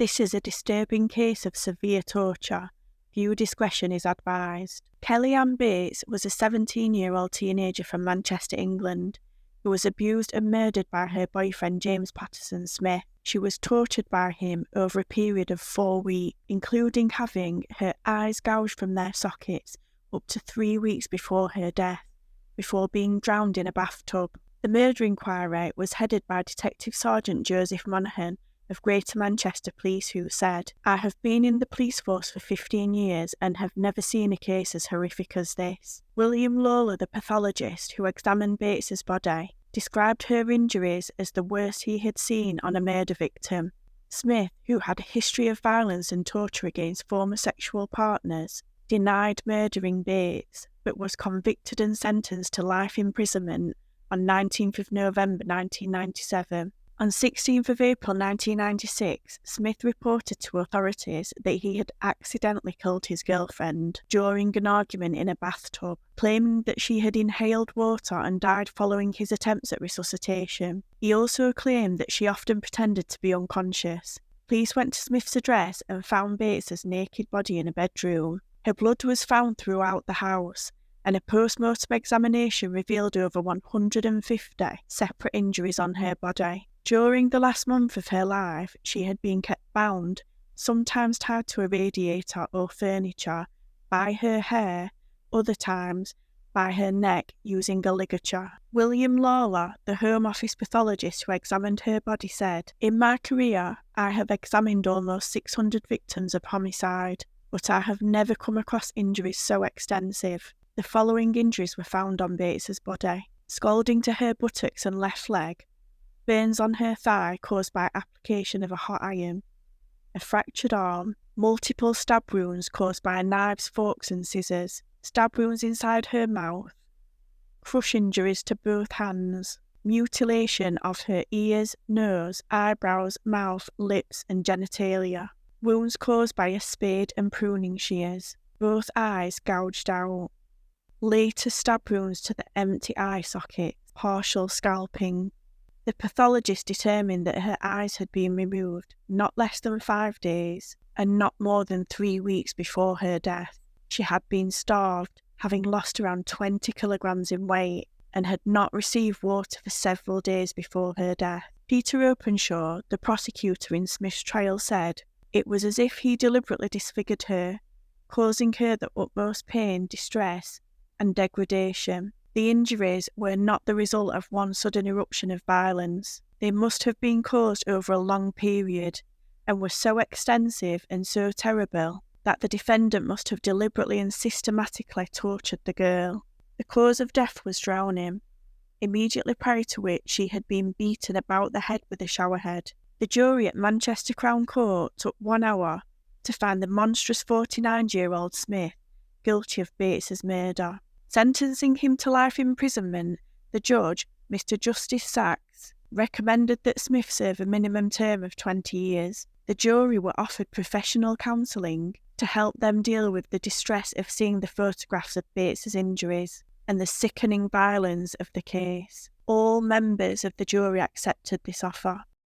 This is a disturbing case of severe torture. Viewer discretion is advised. Kellyanne Bates was a 17-year-old teenager from Manchester, England, who was abused and murdered by her boyfriend James Patterson Smith. She was tortured by him over a period of 4 weeks, including having her eyes gouged from their sockets up to 3 weeks before her death, before being drowned in a bathtub. The murder inquiry was headed by Detective Sergeant Joseph Monaghan of Greater Manchester Police, who said, "I have been in the police force for 15 years and have never seen a case as horrific as this." William Lawler, the pathologist who examined Bates's body, described her injuries as the worst he had seen on a murder victim. Smith, who had a history of violence and torture against former sexual partners, denied murdering Bates, but was convicted and sentenced to life imprisonment on 19th of November 1997. On 16th of April 1996, Smith reported to authorities that he had accidentally killed his girlfriend during an argument in a bathtub, claiming that she had inhaled water and died following his attempts at resuscitation. He also claimed that she often pretended to be unconscious. Police went to Smith's address and found Bates's naked body in a bedroom. Her blood was found throughout the house, and a post-mortem examination revealed over 150 separate injuries on her body. During the last month of her life, she had been kept bound, sometimes tied to a radiator or furniture, by her hair, other times by her neck using a ligature. William Lawler, the Home Office pathologist who examined her body, said, "In my career, I have examined almost 600 victims of homicide, but I have never come across injuries so extensive." The following injuries were found on Bates's body: scalding to her buttocks and left leg, burns on her thigh caused by application of a hot iron, a fractured arm, multiple stab wounds caused by knives, forks and scissors, stab wounds inside her mouth, crush injuries to both hands, mutilation of her ears, nose, eyebrows, mouth, lips and genitalia, wounds caused by a spade and pruning shears, both eyes gouged out, later stab wounds to the empty eye socket, partial scalping. The pathologist determined that her eyes had been removed not less than 5 days and not more than 3 weeks before her death. She had been starved, having lost around 20 kilograms in weight, and had not received water for several days before her death. Peter Openshaw, the prosecutor in Smith's trial, said, "It was as if he deliberately disfigured her, causing her the utmost pain, distress, and degradation. The injuries were not the result of one sudden eruption of violence. They must have been caused over a long period, and were so extensive and so terrible that the defendant must have deliberately and systematically tortured the girl." The cause of death was drowning, immediately prior to which she had been beaten about the head with a showerhead. The jury at Manchester Crown Court took 1 hour to find the monstrous 49-year-old Smith guilty of Bates's murder. Sentencing him to life imprisonment, the judge, Mr. Justice Sachs, recommended that Smith serve a minimum term of 20 years. The jury were offered professional counselling to help them deal with the distress of seeing the photographs of Bates's injuries and the sickening violence of the case. All members of the jury accepted this offer.